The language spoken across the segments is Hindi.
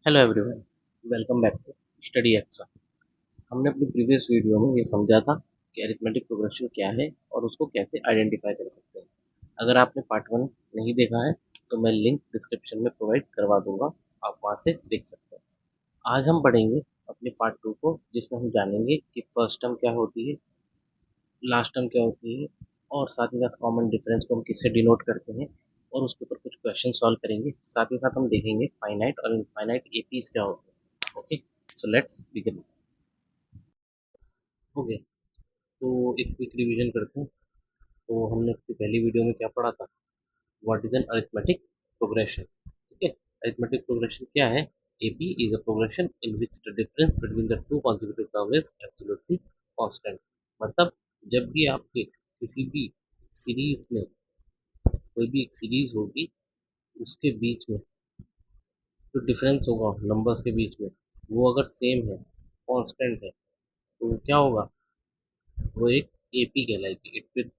Hello everyone, welcome back to study Exa. हमने अपनी प्रीवियस वीडियो में ये समझा था कि अरिथमेटिक प्रोग्रेशन क्या है और उसको कैसे आइडेंटिफाई कर सकते हैं। अगर आपने पार्ट वन नहीं देखा है तो मैं लिंक डिस्क्रिप्शन में प्रोवाइड करवा दूंगा, आप वहाँ से देख सकते हैं। आज हम पढ़ेंगे अपने पार्ट टू को, जिसमें हम जानेंगे कि फर्स्ट टर्म क्या होती है, लास्ट टर्म क्या होती है, और साथ ही साथ कॉमन डिफरेंस को हम किससे डिनोट करते हैं, और उसके ऊपर कुछ क्वेश्चन सॉल्व करेंगे। साथ ही साथ हम देखेंगे फाइनाइट और इनफाइनाइट एपीज क्या होते हैं। Okay, so let's begin. Okay, तो एक क्विक रिवीजन करते हैं। तो हमने अपनी पहली वीडियो में क्या पढ़ा था, what is an arithmetic progression. ठीक है, अरिथमेटिक प्रोग्रेशन क्या है? AP is a progression in which the difference between the two consecutive term is absolutely constant. मतलब जब भी आपके किसी भी सीरीज में कोई भी एक सीरीज होगी, उसके बीच में जो डिफरेंस होगा नंबर्स के बीच में, वो अगर सेम है, कांस्टेंट है, तो क्या होगा? वो एक एपी कहलाएगी। It will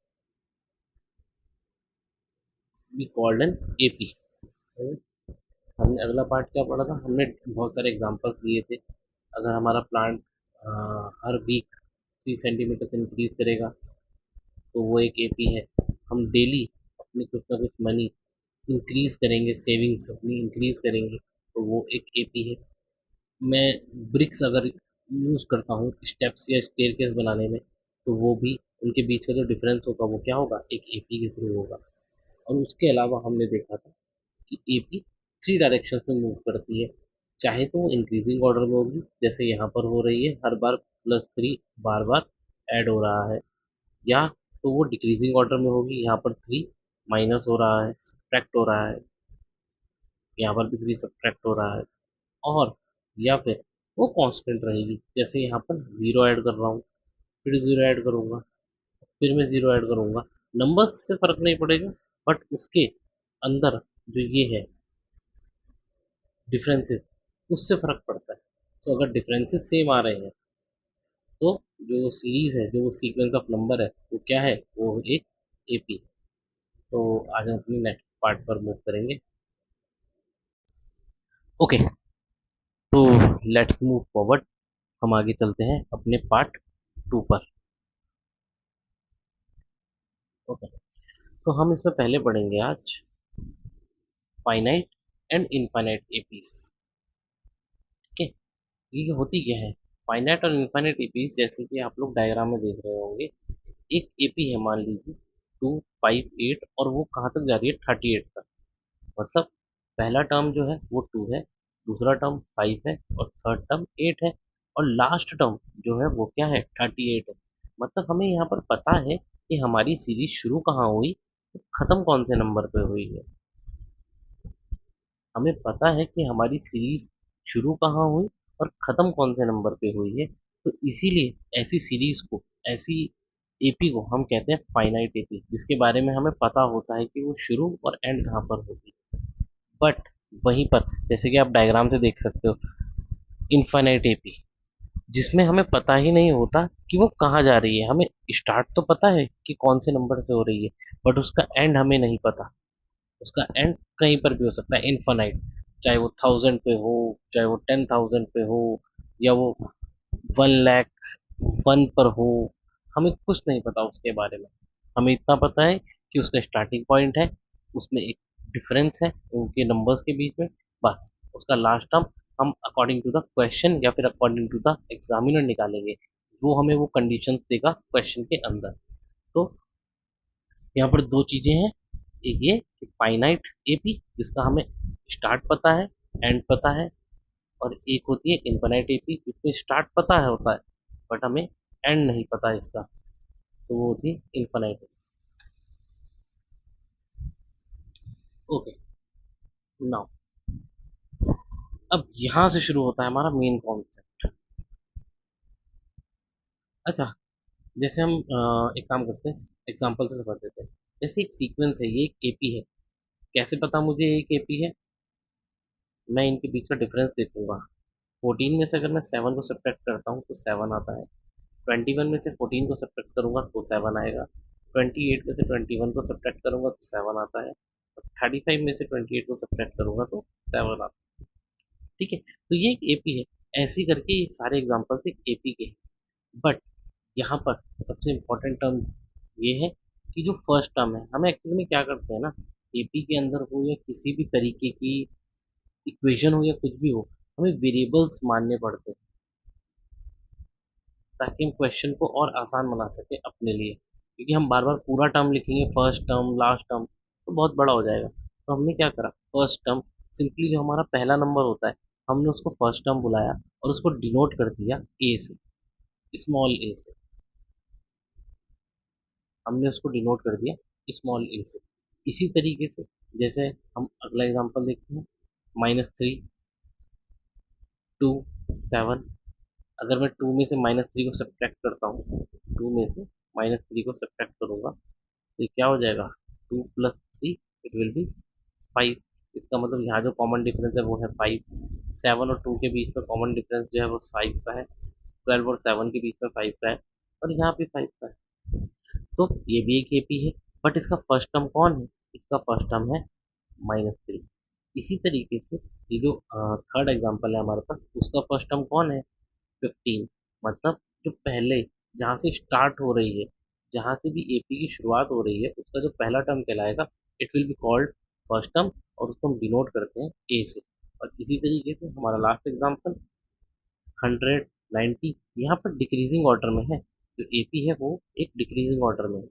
be called an AP. हमने अगला पार्ट क्या पढ़ा था? हमने बहुत सारे एग्जांपल्स लिए थे। अगर हमारा प्लांट हर वीक 3 सेंटीमीटर से इंक्रीज करेगा तो वो एक एपी है। हम डेली अपनी कुछ ना कुछ मनी इंक्रीज करेंगे, सेविंग्स अपनी इंक्रीज करेंगे, तो वो एक एपी है। मैं ब्रिक्स अगर यूज करता हूँ स्टेप्स या स्टेयरकेस बनाने में, तो वो भी उनके बीच का जो डिफरेंस होगा वो क्या होगा? एक एपी के थ्रू होगा। और उसके अलावा हमने देखा था कि एपी थ्री डायरेक्शन में मूव करती है। चाहे तो वो इंक्रीजिंग ऑर्डर में होगी, जैसे यहाँ पर हो रही है, हर बार +3 बार बार ऐड हो रहा है, या तो वो डिक्रीजिंग ऑर्डर में होगी, यहाँ पर 3 माइनस हो रहा है, सब्ट्रैक्ट हो रहा है, यहाँ पर भी 3 सब्ट्रैक्ट हो रहा है, और या फिर वो कांस्टेंट रहेगी, जैसे यहाँ पर 0 ऐड कर रहा हूँ, फिर 0 ऐड करूँगा, फिर मैं 0 ऐड करूँगा। नंबर्स से फर्क नहीं पड़ेगा, बट उसके अंदर जो ये है डिफरेंसेस, उससे फर्क पड़ता है। तो अगर डिफरेंसेस सेम आ रहे हैं तो जो सीरीज है, जो सीक्वेंस ऑफ नंबर है, वो क्या है? वो एक एपी। तो आज हम अपने नेक्स्ट पार्ट पर मूव करेंगे। ओके, तो लेट्स मूव फॉरवर्ड। हम आगे चलते हैं अपने पार्ट टू पर। ओके, तो हम इसमें पहले पढ़ेंगे आज फाइनाइट एंड इनफाइनाइट एपीज। ठीक है, ये होती क्या है? फाइनाइट और इनफाइनाइट एपीज, जैसे कि आप लोग डायग्राम में देख रहे होंगे, एक एपी है मान लीजिए 258, और वो कहाँ तक जा रही है? 38 तक। मतलब पहला टर्म जो है वो 2 है, दूसरा टर्म 5 है, और थर्ड टर्म 8 है, और लास्ट टर्म जो है वो क्या है? 38 है। मतलब हमें यहाँ पर पता है कि हमारी सीरीज शुरू कहाँ हुई, तो खत्म कौन से नंबर पे हुई है। हमें पता है कि हमारी सीरीज शुरू कहाँ हुई और खत्म कौन से नंबर पे हुई है। तो इसीलिए ऐसी सीरीज को, ऐसी एपी को हम कहते हैं फाइनाइट एपी, जिसके बारे में हमें पता होता है कि वो शुरू और एंड कहाँ पर होगी। बट वहीं पर, जैसे कि आप डायग्राम से देख सकते हो, इनफाइनाइट एपी, जिसमें हमें पता ही नहीं होता कि वो कहाँ जा रही है। हमें स्टार्ट तो पता है कि कौन से नंबर से हो रही है, बट उसका एंड हमें नहीं पता। उसका एंड कहीं पर भी हो सकता है, इनफाइनाइट। चाहे वो 1000 पे हो, चाहे वो 10,000 पे हो, या वो 1 लाख 1 पर हो, हमें कुछ नहीं पता उसके बारे में। हमें इतना पता है कि उसका स्टार्टिंग पॉइंट है, उसमें एक डिफरेंस है उनके नंबर्स के बीच में, बस। उसका लास्ट टर्म हम अकॉर्डिंग टू द क्वेश्चन या फिर अकॉर्डिंग टू द एग्जामिनर निकालेंगे, वो हमें वो कंडीशंस देगा क्वेश्चन के अंदर। तो यहाँ पर दो चीजें हैं, एक ये कि फाइनाइट एपी, जिसका हमें स्टार्ट पता है, एंड पता है, और एक होती है इनफाइनाइट एपी, जिसमें स्टार्ट पता है होता है, बट हमें एंड नहीं पता इसका, तो वो होती है इनफाइनाइट। ओके, नाउ अब यहाँ से शुरू होता है हमारा मेन कॉन्सेप्ट। अच्छा, जैसे हम एक काम करते हैं, एग्जांपल से समझ लेते हैं। जैसे एक सीक्वेंस है, ये एक एपी है। कैसे पता मुझे ये एक एपी है? मैं इनके बीच का डिफरेंस देखूंगा। 14 में से अगर मैं 7 को सब्ट्रैक्ट करता हूँ तो 7 आता है। 21 में से 14 को सब्ट्रैक्ट करूंगा तो 7 आएगा। 28 में से 21 को सब्ट्रैक्ट करूंगा तो 7 आता है। 35 में से 28 को सब्ट्रैक्ट करूंगा तो 7 आता है। ठीक है, तो ये एक एपी है। ऐसे करके ये सारे एग्जांपल्स एक एपी के हैं। बट यहाँ पर सबसे इम्पोर्टेंट टर्म ये है कि जो फर्स्ट टर्म है, हमें एक्चुअली में क्या करते हैं ना, एपी के अंदर हो या किसी भी तरीके की इक्वेशन हो या कुछ भी हो, हमें वेरिएबल्स मानने पड़ते हैं ताकि हम क्वेश्चन को और आसान बना सके अपने लिए, क्योंकि हम बार बार पूरा टर्म लिखेंगे, फर्स्ट टर्म लास्ट टर्म, तो बहुत बड़ा हो जाएगा। तो हमने क्या करा, फर्स्ट टर्म सिंपली जो हमारा पहला नंबर होता है, हमने उसको फर्स्ट टर्म बुलाया और उसको डिनोट कर दिया ए से, स्मॉल ए से। हमने उसको डिनोट कर दिया स्मॉल ए से। इसी तरीके से जैसे हम अगला एग्जांपल देखते हैं, -3, 2, 7। अगर मैं 2 में से -3 को सब्ट्रैक्ट करता हूँ, 2 में से -3 को सब्ट्रैक्ट करूंगा, तो ये क्या हो जाएगा, 2 + 3 इट विल बी 5। इसका मतलब यहाँ जो कॉमन डिफरेंस है वो है 5। 7 और 2 के बीच में कॉमन डिफरेंस जो है वो 5 का है। 12 और 7 के बीच में 5 का है, और यहाँ पे 5 का है। तो ये भी एक एपी है। बट इसका फर्स्ट टर्म कौन है, इसका फर्स्ट टर्म है -3। इसी तरीके से ये जो थर्ड एग्जांपल है हमारे पास, उसका फर्स्ट टर्म कौन है, 15। मतलब जो पहले जहाँ से स्टार्ट हो रही है, जहाँ से भी एपी की शुरुआत हो रही है, उसका जो पहला टर्म कहलाएगा, it will be called first term, और उसको हम डिनोट करते हैं ए से। और इसी तरीके से हमारा लास्ट एग्जांपल 100, 90, यहाँ पर डिक्रीजिंग ऑर्डर में है। जो एपी है वो एक डिक्रीजिंग ऑर्डर में है।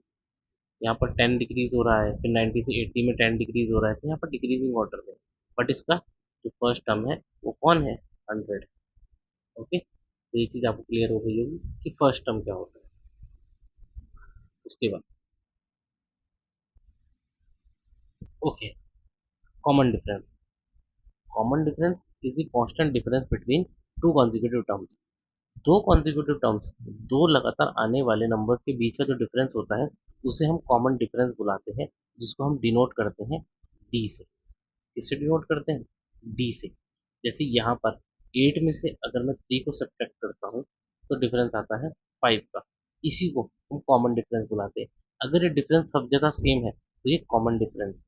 यहाँ पर 10 डिक्रीज हो रहा है, फिर 90 से 80 में 10 डिक्रीज हो रहा है, तो यहाँ पर डिक्रीजिंग ऑर्डर में। बट इसका जो फर्स्ट टर्म है वो कौन है, 100। ओके, तो ये चीज़ आपको क्लियर हो गई होगी कि फर्स्ट टर्म क्या होता है। उसके बाद okay, common difference. Common difference is the constant difference between two consecutive terms. दो कॉन्जिक्यूटिव टर्म्स, दो लगातार आने वाले नंबर्स के बीच का जो डिफरेंस होता है, उसे हम कॉमन डिफरेंस बुलाते हैं, जिसको हम डिनोट करते हैं डी से। किससे डिनोट करते हैं, डी से। जैसे यहाँ पर 8 में से अगर मैं 3 को सब्ट्रैक्ट करता हूँ, तो डिफरेंस आता है 5 का। इसी को हम कॉमन डिफरेंस बुलाते हैं। अगर ये डिफरेंस सब जगह सेम है तो ये कॉमन डिफरेंस है।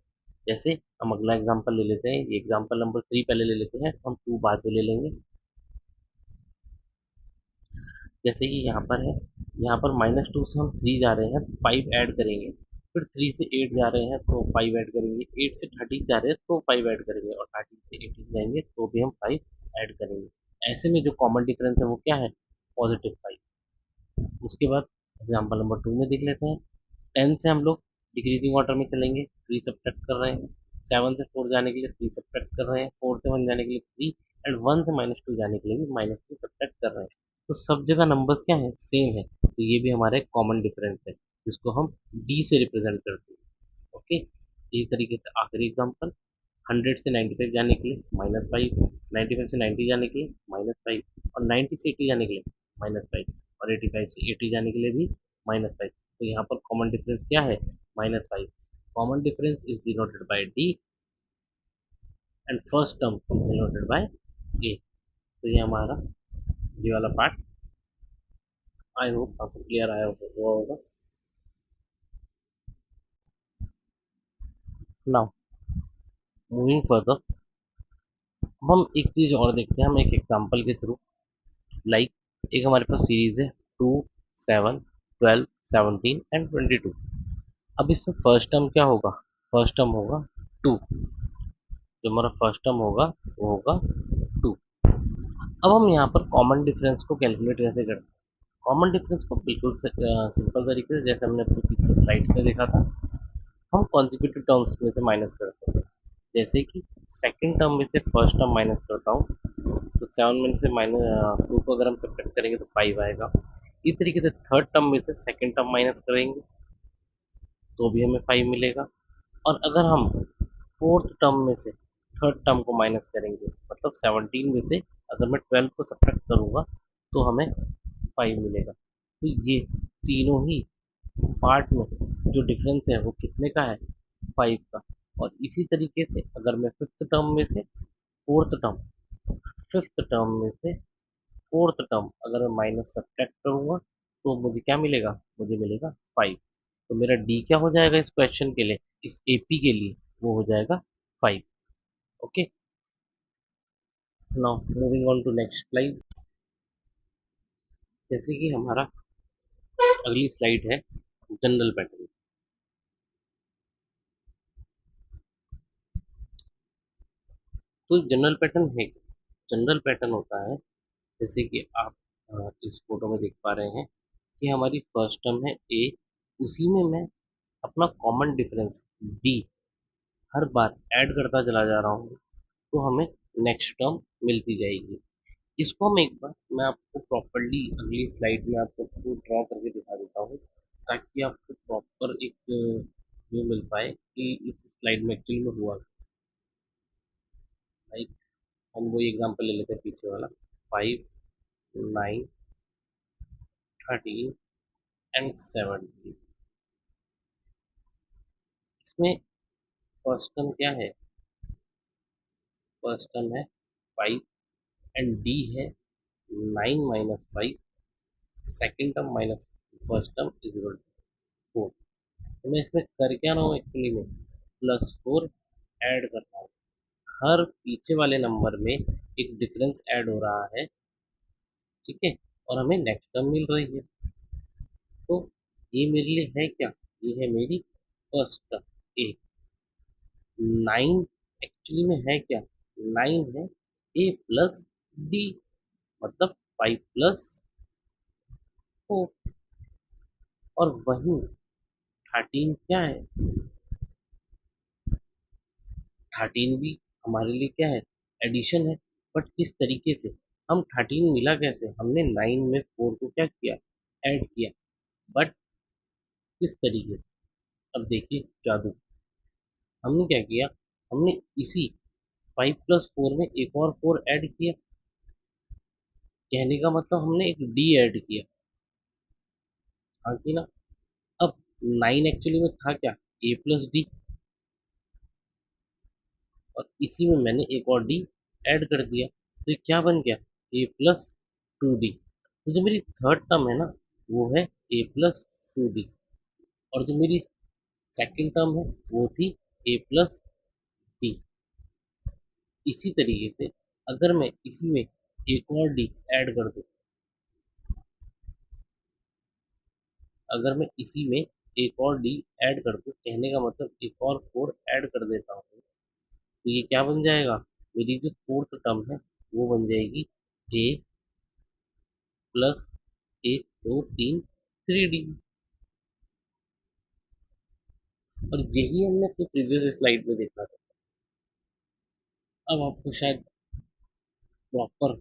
जैसे हम अगला एग्जांपल ले लेते हैं, ये एग्जांपल नंबर 3 पहले ले लेते हैं, हम 2 बाद में ले लेंगे। जैसे कि यहाँ पर है, यहाँ पर -2 से हम 3 जा रहे हैं, 5 ऐड करेंगे। फिर 3 से 8 जा रहे हैं तो 5 ऐड करेंगे। 8 से 13 जा रहे हैं तो 5 ऐड करेंगे, और 13 से 18 जाएंगे तो भी हम 5 ऐड करेंगे। ऐसे में जो कॉमन डिफरेंस है वो क्या है, +5। उसके बाद एग्जाम्पल नंबर 2 में देख लेते हैं। 10 से हम लोग डिक्रीजिंग ऑर्डर में चलेंगे, 3 सब्ट्रैक्ट कर रहे हैं। 7 से 4 जाने के लिए 3 सब्ट्रैक्ट कर रहे हैं। 4 से 1 जाने के लिए 3, एंड 1 से -2 जाने के लिए भी -2 सब्ट्रैक्ट कर रहे हैं। तो सब जगह नंबर्स क्या है, सेम है। तो ये भी हमारा एक कॉमन डिफरेंस है, जिसको हम डी से रिप्रेजेंट करते हैं। ओके, इसी तरीके से आखिरी एग्जांपल, 100 से 95 जाने के लिए -5, 95 से 90 जाने के लिए -5, और 90 से 80 जाने के लिए -5, और 85 से 80 जाने के लिए भी -5। तो यहाँ पर कॉमन डिफरेंस क्या है, -5। Common difference is denoted by D, and first term is denoted by A. तो ये हमारा ये वाला पार्ट, आई होप आपको क्लियर आया हुआ होगा। नाउ मूविंग फर्दर, हम एक चीज और देखते हैं, हम एक एग्जांपल के थ्रू। लाइक एक हमारे पास सीरीज है 2, 7, 12, 17 एंड 22। अब इसमें फर्स्ट टर्म क्या होगा, फर्स्ट टर्म होगा 2। जो हमारा फर्स्ट टर्म होगा वो होगा 2। अब हम यहाँ पर कॉमन डिफरेंस को कैलकुलेट कैसे करते हैं, कॉमन डिफरेंस को बिल्कुल सिंपल तरीके से, जैसे हमने अपनी पिछले स्लाइड्स में देखा था, हम कॉन्जिक्यूटिव टर्म्स में से माइनस करते हैं। जैसे कि सेकंड टर्म में से फर्स्ट टर्म माइनस करता हूँ, तो 7 में से -2 को अगर हम सब्ट्रैक्ट करेंगे तो 5 आएगा। इस तरीके से थर्ड टर्म में से सेकंड टर्म माइनस करेंगे तो भी हमें 5 मिलेगा। और अगर हम फोर्थ टर्म में से थर्ड टर्म को माइनस करेंगे, मतलब 17 में से अगर मैं 12 को सब्ट्रैक्ट करूंगा तो हमें 5 मिलेगा। तो ये तीनों ही पार्ट में जो डिफरेंस है वो कितने का है, 5 का। और इसी तरीके से अगर मैं फिफ्थ टर्म में से फोर्थ टर्म, फिफ्थ टर्म में से फोर्थ टर्म अगर मैं माइनस सब्ट्रैक्ट करूंगा तो मुझे क्या मिलेगा, मुझे मिलेगा 5। तो मेरा डी क्या हो जाएगा इस क्वेश्चन के लिए, इस एपी के लिए, वो हो जाएगा 5। Okay, now moving on to next slide. जैसे कि हमारा अगली स्लाइड है जनरल पैटर्न। तो जनरल पैटर्न है क्या? जनरल पैटर्न होता है, जैसे कि आप इस फोटो में देख पा रहे हैं कि हमारी फर्स्ट टर्म है ए, उसी में मैं अपना कॉमन डिफरेंस बी हर बार ऐड करता चला जा रहा हूँ, तो हमें नेक्स्ट टर्म मिलती जाएगी। इसको हम एक बार मैं आपको प्रॉपरली अगली स्लाइड में आपको ड्रॉ करके दिखा देता हूँ, ताकि आपको प्रॉपर एक व्यू मिल पाए कि इस स्लाइड में एक्चुअली में हुआ। लाइक हम वही एग्जांपल ले लेते हैं पीछे वाला, 5, 9, 13 एंड 17। इसमें फर्स्ट टर्म क्या है? फर्स्ट टर्म है 5 एंड डी है 9 minus 5, second term minus first term is equal to 4। तो मैं इसमें कर क्या रहा हूँ एक्चुअली में, +4 ऐड कर रहा हूँ। हर पीछे वाले नंबर में एक डिफरेंस ऐड हो रहा है, ठीक है, और हमें नेक्स्ट टर्म मिल रही है। तो ये मेरे लिए है क्या? ये है मेरी फर्स्ट टर्म ए। 9 एक्चुअली में है क्या? 9 है ए प्लस डी, मतलब 5 प्लस 4। और वहीं 13 क्या है? 13 भी हमारे लिए क्या है? एडिशन है। बट किस तरीके से? हम 13 मिला कैसे? हमने 9 में 4 को क्या किया? ऐड किया। बट किस तरीके से? अब देखिए जादू। हमने क्या किया? हमने इसी 5 प्लस 4 में एक और 4 ऐड किया। कहने का मतलब हमने एक डी ऐड किया। हाँ कि ना? अब 9 एक्चुअली में था क्या? ए प्लस डी, और इसी में मैंने एक और डी ऐड कर दिया, तो ये क्या बन गया? ए प्लस 2डी। तो जो मेरी थर्ड टर्म है ना, वो है ए प्लस 2डी, और जो मेरी सेकंड टर्म है वो थी ए प्लस डी। इसी तरीके से अगर मैं इसी में एक और डी ऐड कर दूं, अगर मैं इसी में एक और डी ऐड कर दूं, कहने का मतलब एक और 4 ऐड कर देता हूँ, तो ये क्या बन जाएगा? मेरी जो फोर्थ टर्म है वो बन जाएगी ए प्लस 1 2 3 3डी। और यही हमने अपनी प्रीवियस स्लाइड में देखा था। अब आपको शायद प्रॉपर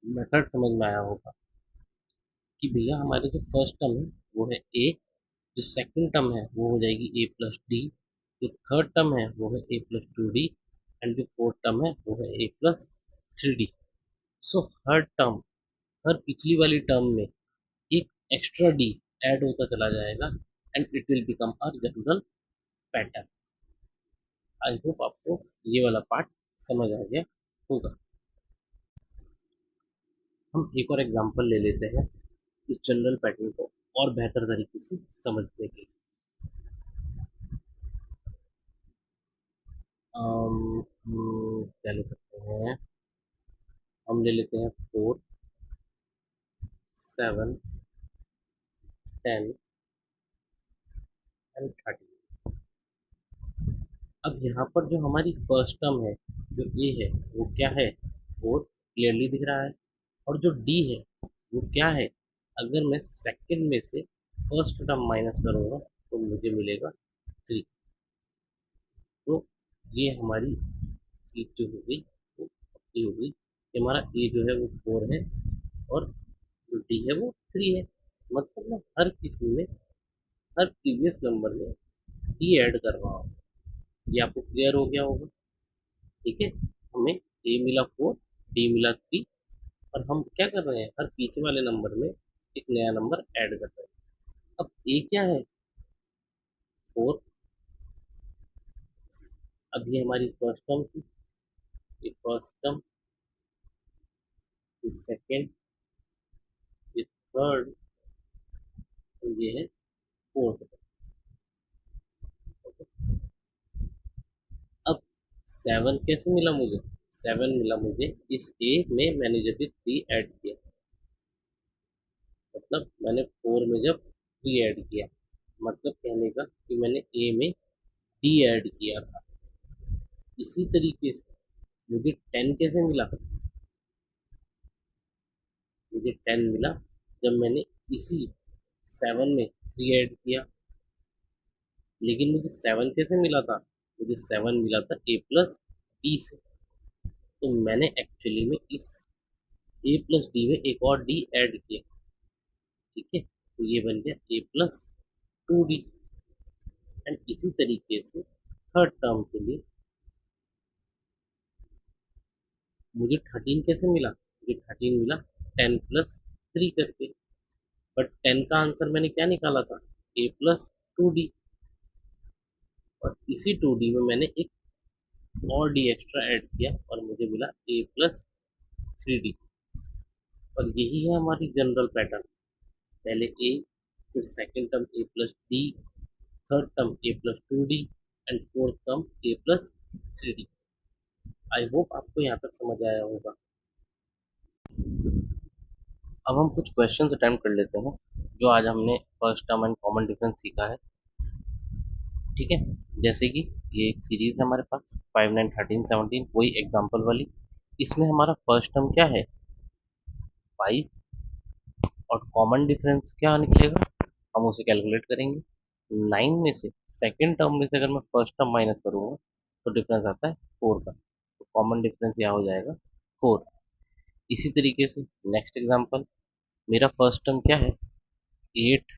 मेथड समझ में आया होगा कि भैया हमारे जो फर्स्ट टर्म है वो है ए, जो सेकंड टर्म है वो हो जाएगी ए प्लस डी, जो थर्ड टर्म है वो है ए प्लस 2डी, एंड जो फोर्थ टर्म है वो है ए प्लस 3डी। सो हर टर्म, हर पिछली वाली टर्म में एक एक्स्ट्रा डी ऐड होता चला जाएगा, and it will become our general pattern. I hope आपको ये वाला पार्ट समझ आ गया होगा। हम एक और एग्जांपल ले लेते हैं इस जनरल पैटर्न को और बेहतर तरीके से समझने के लिए। क्या ले सकते हैं? हम ले लेते हैं 4, 7, 10 एंड 13। अब यहाँ पर जो हमारी फर्स्ट टर्म है, जो ए है, वो क्या है? 4 क्लियरली दिख रहा है। और जो डी है वो क्या है? अगर मैं सेकंड में से फर्स्ट टर्म माइनस करूंगा तो मुझे मिलेगा 3। तो ये हमारी चीज जो हो गई वो पक्की हो गई कि हमारा ए जो है वो 4 है, और जो डी है वो 3 है। मतलब मैं हर किसी में, हर प्रीवियस नंबर में डी ऐड कर रहा हूँ। ये आपको क्लियर हो गया होगा, ठीक है? हमें ए मिला 4, डी मिला 3, और हम क्या कर रहे हैं? हर पीछे वाले नंबर में एक नया नंबर ऐड कर रहे हैं। अब ए क्या है? 4। अब ये हमारी फर्स्ट टर्म थी, ये फर्स्ट टर्म, ये सेकेंड, ये थर्ड, और ये है फोर्थ टर्म। अब 7 कैसे मिला मुझे? 7 मिला मुझे, इस ए में मैंने जब 3 ऐड किया, मतलब मैंने 4 में जब 3 ऐड किया, मतलब कहने का कि मैंने ए में डी ऐड किया था। इसी तरीके से मुझे 10 कैसे मिला? मुझे 10 मिला जब मैंने इसी 7 में 3 ऐड किया। लेकिन मुझे 7 कैसे मिला था? मुझे 7 मिला था ए प्लस डी से। तो मैंने एक्चुअली में इस ए प्लस डी में एक और डी ऐड किया। ठीक है, तो ये बन गया ए प्लस 2 डी। एंड इसी तरीके से थर्ड टर्म के लिए मुझे 13 कैसे मिला? मुझे 13 मिला 10 प्लस 3 करके। बट 10 का आंसर मैंने क्या निकाला था? ए प्लस 2 डी। और इसी 2 डी में मैंने एक और डी एक्स्ट्रा ऐड किया और मुझे मिला ए प्लस 3 डी। और यही है हमारी जनरल पैटर्न। पहले ए, फिर second term A plus D, third term A plus 2 D, and fourth term A plus 3 D. I hope आपको यहाँ तक समझ आया होगा। अब हम कुछ क्वेश्चंस अटेम्प्ट कर लेते हैं जो आज हमने first term and common difference सीखा है। ठीक है, जैसे कि ये एक सीरीज है हमारे पास 5 9 13 17, वही एग्जांपल वाली। इसमें हमारा फर्स्ट टर्म क्या है? 5। और कॉमन डिफरेंस क्या निकलेगा? हम उसे कैलकुलेट करेंगे। 9 में से सेकेंड टर्म में से अगर मैं फर्स्ट टर्म माइनस करूँगा तो डिफरेंस आता है 4 का। तो कॉमन डिफरेंस यहाँ हो जाएगा 4। इसी तरीके से नेक्स्ट एग्जांपल, मेरा फर्स्ट टर्म क्या है? 8।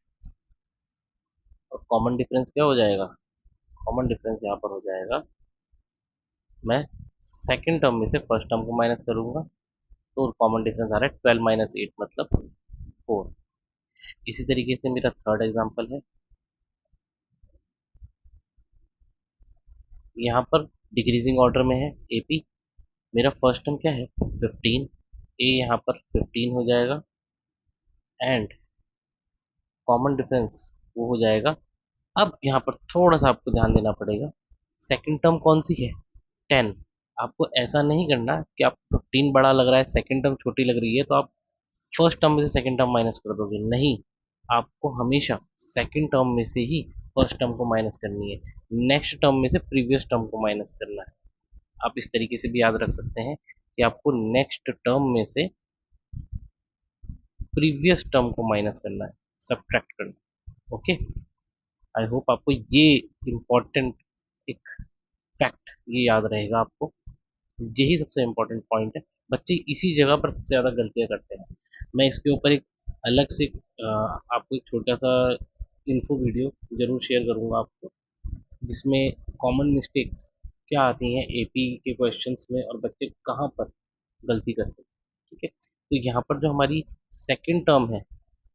और कॉमन डिफरेंस क्या हो जाएगा? कॉमन डिफरेंस यहाँ पर हो जाएगा, मैं सेकेंड टर्म में से फर्स्ट टर्म को माइनस करूंगा तो कॉमन डिफरेंस आ रहा है 12 माइनस 8 मतलब 4। इसी तरीके से मेरा थर्ड एग्जांपल है, यहाँ पर डिक्रीजिंग ऑर्डर में है एपी। मेरा फर्स्ट टर्म क्या है? 15। ए यहाँ पर 15 हो जाएगा एंड कॉमन डिफरेंस वो हो जाएगा। अब यहाँ पर थोड़ा सा आपको ध्यान देना पड़ेगा, सेकंड टर्म कौन सी है? 10। आपको ऐसा नहीं करना कि आप 15 बड़ा लग रहा है, सेकंड टर्म छोटी लग रही है तो आप फर्स्ट टर्म में से सेकंड टर्म माइनस कर दोगे। नहीं, आपको हमेशा सेकंड टर्म में से ही फर्स्ट टर्म को माइनस करनी है, नेक्स्ट टर्म में से प्रीवियस टर्म को माइनस करना है। आप इस तरीके से भी याद रख सकते हैं कि आपको नेक्स्ट टर्म में से प्रीवियस टर्म को माइनस करना है, सब्ट्रैक्ट करना है। ओके, आई होप आपको ये इम्पोर्टेंट एक फैक्ट ये याद रहेगा आपको। यही सबसे इम्पोर्टेंट पॉइंट है। बच्चे इसी जगह पर सबसे ज़्यादा गलतियाँ करते हैं। मैं इसके ऊपर एक अलग से आपको एक छोटा सा इन्फो वीडियो जरूर शेयर करूंगा आपको, जिसमें कॉमन मिस्टेक्स क्या आती हैं एपी के क्वेश्चंस में और बच्चे कहाँ पर गलती करते हैं। ठीक है, तो यहाँ पर जो हमारी सेकंड टर्म है,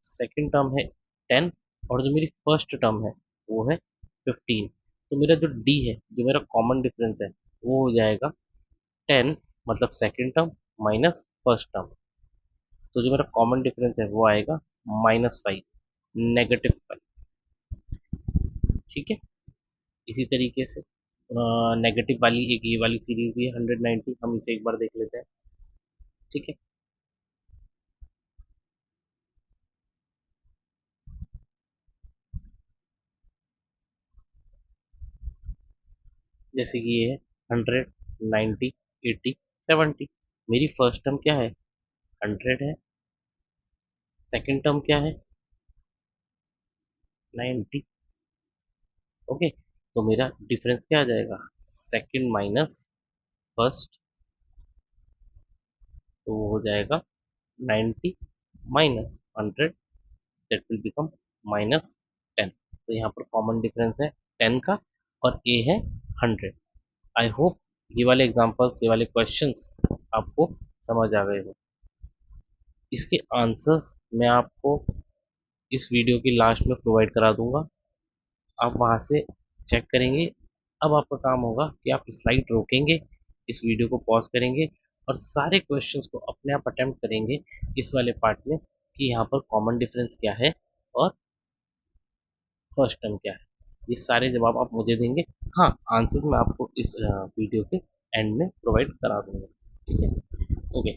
सेकंड टर्म है 10, और जो मेरी फर्स्ट टर्म है वो है 15। तो मेरा जो डी है, जो मेरा कॉमन डिफरेंस है, वो हो जाएगा 10 मतलब second term minus first term. तो जो मेरा कॉमन डिफरेंस है वो आएगा -5, -5। ठीक है, इसी तरीके से नेगेटिव वाली एक ये वाली सीरीज भी है 190, हम इसे एक बार देख लेते हैं। ठीक है, जैसे कि ये है 100, 90, 80, 70। मेरी फर्स्ट टर्म क्या है? 100 है। सेकंड टर्म क्या है? 90। ओके, तो मेरा डिफरेंस क्या आ जाएगा? सेकंड माइनस फर्स्ट, तो वो हो जाएगा 90 माइनस 100, दैट विल बिकम -10। तो यहाँ पर कॉमन डिफरेंस है 10 का और ए है 100। आई होप ये वाले एग्जांपल्स, ये वाले क्वेश्चंस आपको समझ आ गए हो। इसके आंसर्स मैं आपको इस वीडियो की लास्ट में प्रोवाइड करा दूंगा, आप वहां से चेक करेंगे। अब आपका काम होगा कि आप स्लाइड रोकेंगे, इस वीडियो को पॉज करेंगे और सारे क्वेश्चंस को अपने आप अटेम्प्ट करेंगे इस वाले पार्ट में कि यहाँ पर कॉमन डिफरेंस क्या है और फर्स्ट टर्म क्या है। ये सारे जवाब आप मुझे देंगे। हाँ, आंसर मैं आपको इस वीडियो के एंड में प्रोवाइड करा दूंगा। ठीक है। ओके,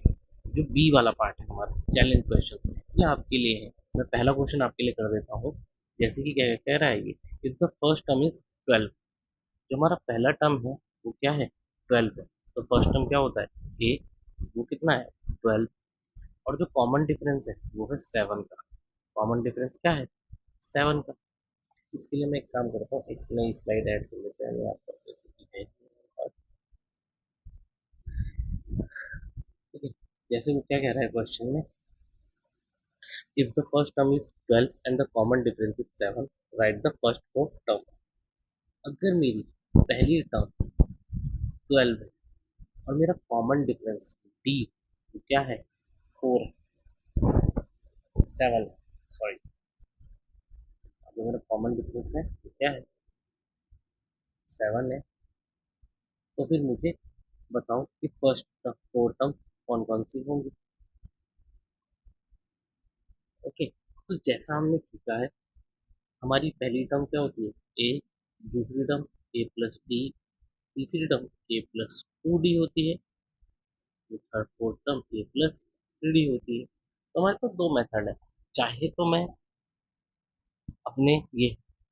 जो बी वाला पार्ट है हमारा चैलेंज क्वेश्चन, ये आपके लिए है। मैं पहला क्वेश्चन आपके लिए कर देता हूँ। जैसे कि क्या कह रहा है ये, if the first term is 12, जो हमारा पहला टर्म है वो क्या है, 12 है। तो फर्स्ट टर्म क्या होता है ए, वो कितना है 12, और जो कॉमन डिफरेंस है वो है 7 का। कॉमन डिफरेंस क्या है 7 का। इसके लिए मैं एक काम करता हूँ, एक नई स्लाइड ऐड कर लेते हैं यहाँ पर, जैसे कि है ठीक है। जैसे वो क्या कह रहा है क्वेश्चन में, if the first term is 12 and the common difference is 7, right the first 4 term. अगर मेरी पहली टर्म 12 है और मेरा कॉमन डिफरेंस डी क्या है 4, 7, सॉरी, जो मेरा कॉमन डिफरेंस है वो क्या है 7 है, तो फिर मुझे बताओ कि फर्स्ट 4 टर्म कौन कौन सी होंगी। ओके, तो जैसा हमने सीखा है, हमारी पहली टर्म क्या होती है ए, दूसरी टर्म ए प्लस डी, तीसरी टर्म ए प्लस 2 डी होती है, थर्ड फोर्थ टर्म ए प्लस 3 डी होती है। तो हमारे पास दो मेथड है, चाहे तो मैं अपने ये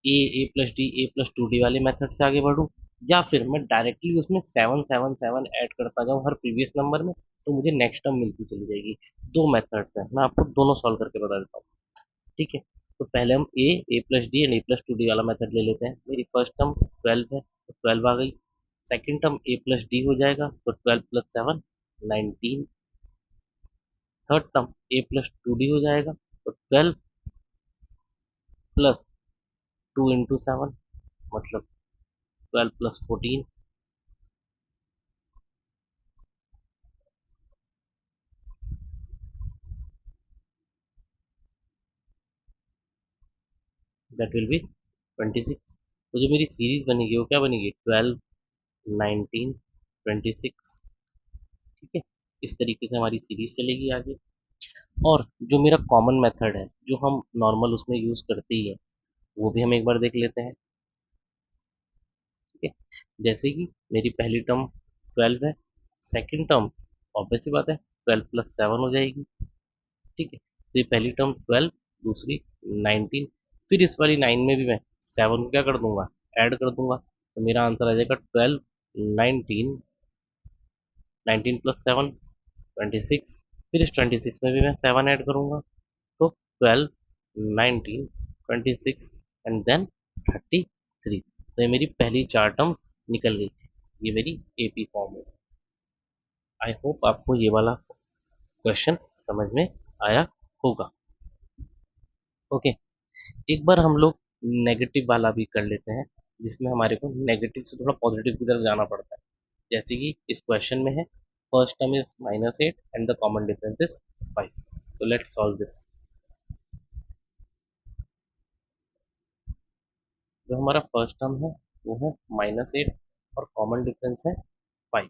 A plus D A plus 2 D वाले मेथड से आगे बढ़ूँ, या फिर मैं डायरेक्टली उसमें 7 7 7 ऐड करता जाऊँ हर प्रीवियस नंबर में, तो मुझे नेक्स्ट टर्म मिलती चली जाएगी। दो मेथड्स हैं, मैं आपको दोनों सॉल्व करके बता देता हूँ। ठीक है, तो पहले हम A plus D and A plus 2 D वाला मेथड ले लेते हैं। मेरी फर्स्ट टर्म 12 है तो 12 आ गई, सेकंड टर्म ए प्लस डी हो जाएगा तो 12 प्लस 7 19, थर्ड टर्म ए प्लस 2 डी हो जाएगा तो 12 प्लस 2 इंटू 7, मतलब 12 प्लस 14, दैट विल बी 26। तो जो मेरी सीरीज बनेगी वो क्या बनेगी 12, 19, 26। ठीक है, इस तरीके से हमारी सीरीज चलेगी आगे। और जो मेरा कॉमन मेथड है जो हम नॉर्मल उसमें यूज करते ही है, वो भी हम एक बार देख लेते हैं। ठीक है, जैसे कि मेरी पहली टर्म 12 है, सेकंड टर्म ऑब्वियस सी बात है 12 प्लस 7 हो जाएगी। ठीक है, तो ये पहली टर्म 12, दूसरी 19, फिर इस वाली 9 में भी मैं 7 को क्या कर दूंगा ऐड कर दूंगा, तो मेरा आंसर आ जाएगा 12, 19, 19 प्लस 7 26, फिर इस 26 में भी मैं 7 ऐड करूंगा, तो 12, 19, 26 एंड देन 33। तो ये मेरी पहली चार टर्म निकल गई, ये मेरी एपी फॉर्म है। आई होप आपको ये वाला क्वेश्चन समझ में आया होगा। ओके, एक बार हम लोग नेगेटिव वाला भी कर लेते हैं, जिसमें हमारे को नेगेटिव से थोड़ा पॉजिटिव की तरफ जाना पड़ता है। जैसे कि इस क्वेश्चन में है, first term is -8 and the common difference is 5। तो लेट्स सॉल्व दिस। जो हमारा फर्स्ट टर्म है वो है -8 और कॉमन डिफरेंस है 5।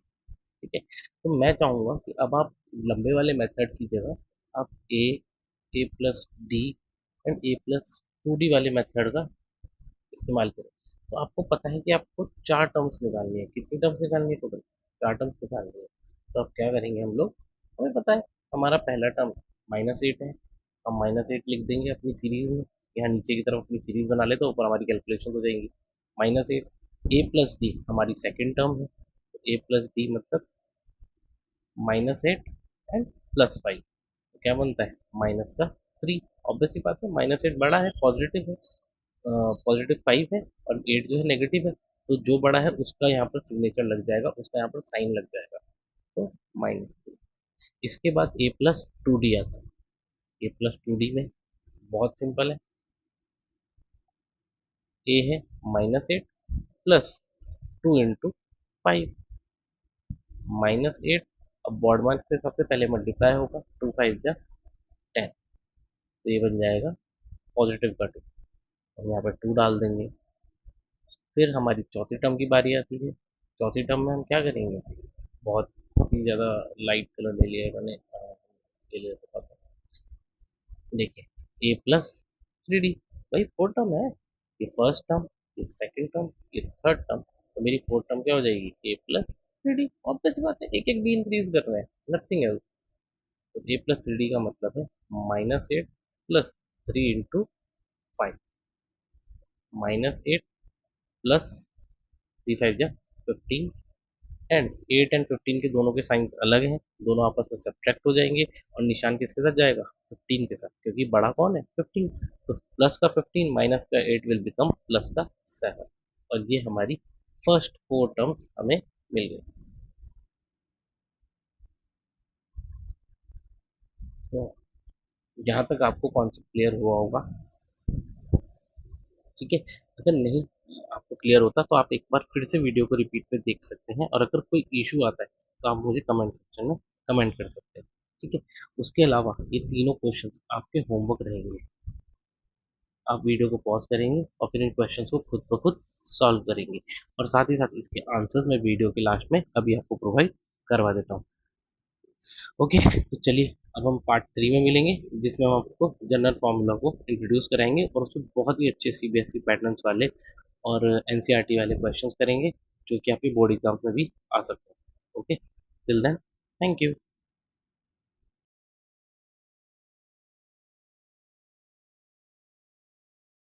ठीक है, तो मैं चाहूंगा कि अब आप लंबे वाले मेथड की जगह आप A plus D and A plus 2 D वाले मेथड का इस्तेमाल करें। तो आपको पता है कि आपको चार टर्म्स निकालनी है, कितनी टर्म्स निकालनी है टोटल, चार टर्म्स निकालनी है। तो अब क्या करेंगे हम लोग, हमें पता है हमारा पहला टर्म -8 है, हम -8 लिख देंगे अपनी सीरीज में, यहाँ नीचे की तरफ अपनी सीरीज बना ले तो ऊपर हमारी कैलकुलेशन हो जाएंगी। -8, ए प्लस डी हमारी सेकेंड टर्म है, तो ए प्लस डी मतलब -8 एंड +5, तो क्या बनता है माइनस का 3। ऑब्वियस सी बात है, -8 बड़ा है, पॉजिटिव है, +5 है, और 8 जो है नेगेटिव है, तो जो बड़ा है उसका यहाँ पर सिग्नेचर लग जाएगा, उसका यहाँ पर साइन लग जाएगा, तो -3। इसके बाद ए प्लस 2 डी आता है। ए प्लस 2 डी में बहुत सिंपल है, ए है -8 प्लस 2 इंटू 5, -8, अब बॉड मार्क से सबसे पहले मल्टीप्लाई होगा, 2 5 जा 10, तो ये बन जाएगा पॉजिटिव का 2, हम यहाँ पर 2 डाल देंगे। फिर हमारी चौथी टर्म की बारी आती है। चौथी टर्म में हम क्या करेंगे, बहुत ही ज़्यादा लाइट कलर ले लिया है मैंने, ले लिया तो पता, देखिए ए प्लस 3 डी, भाई फोर टर्म है, ये फर्स्ट टर्म, ये सेकंड टर्म, ये थर्ड टर्म, तो मेरी फोर्थ टर्म क्या हो जाएगी ए प्लस थ्री डी, ऑब्वियस सी बात है, एक एक डी इंक्रीज कर रहे हैं, नथिंग एल्स। तो ए प्लस थ्री डी का मतलब है -8 प्लस 3 × 5, -8 प्लस 3 5 जा 15, एंड 8 एंड 15 के दोनों के साइंस अलग हैं, दोनों आपस में सब्ट्रैक्ट हो जाएंगे, और निशान किसके साथ जाएगा, 15 के साथ, क्योंकि बड़ा कौन है, 15। तो प्लस का 15 माइनस का 8 विल बिकम प्लस का 7, और ये हमारी फर्स्ट 4 टर्म्स हमें मिल गई। तो यहाँ तक आपको कॉन्सेप्ट क्लियर हुआ होगा, ठीक है। अगर नहीं आपको क्लियर होता तो आप एक बार फिर से वीडियो को रिपीट में देख सकते हैं, और अगर कोई इशू आता है तो आप मुझे कमेंट सेक्शन में कमेंट कर सकते हैं, ठीक है। उसके अलावा ये तीनों क्वेश्चंस आपके होमवर्क रहेंगे, आप वीडियो को पॉज करेंगे और फिर इन क्वेश्चंस को खुद ब खुद सॉल्व करेंगे, और साथ ही साथ इसके आंसर्स मैं वीडियो के लास्ट में अभी आपको प्रोवाइड करवा देता हूँ। ओके, तो चलिए अब हम पार्ट 3 में मिलेंगे, जिसमें हम आपको जनरल फार्मूला को इंट्रोड्यूस कराएंगे, और उसमें बहुत ही अच्छे सीबीएसई पैटर्न्स वाले और एनसीईआरटी वाले क्वेश्चंस करेंगे, जो कि आपके बोर्ड एग्जाम्स में भी आ सकते हैं। Okay, till then, thank you.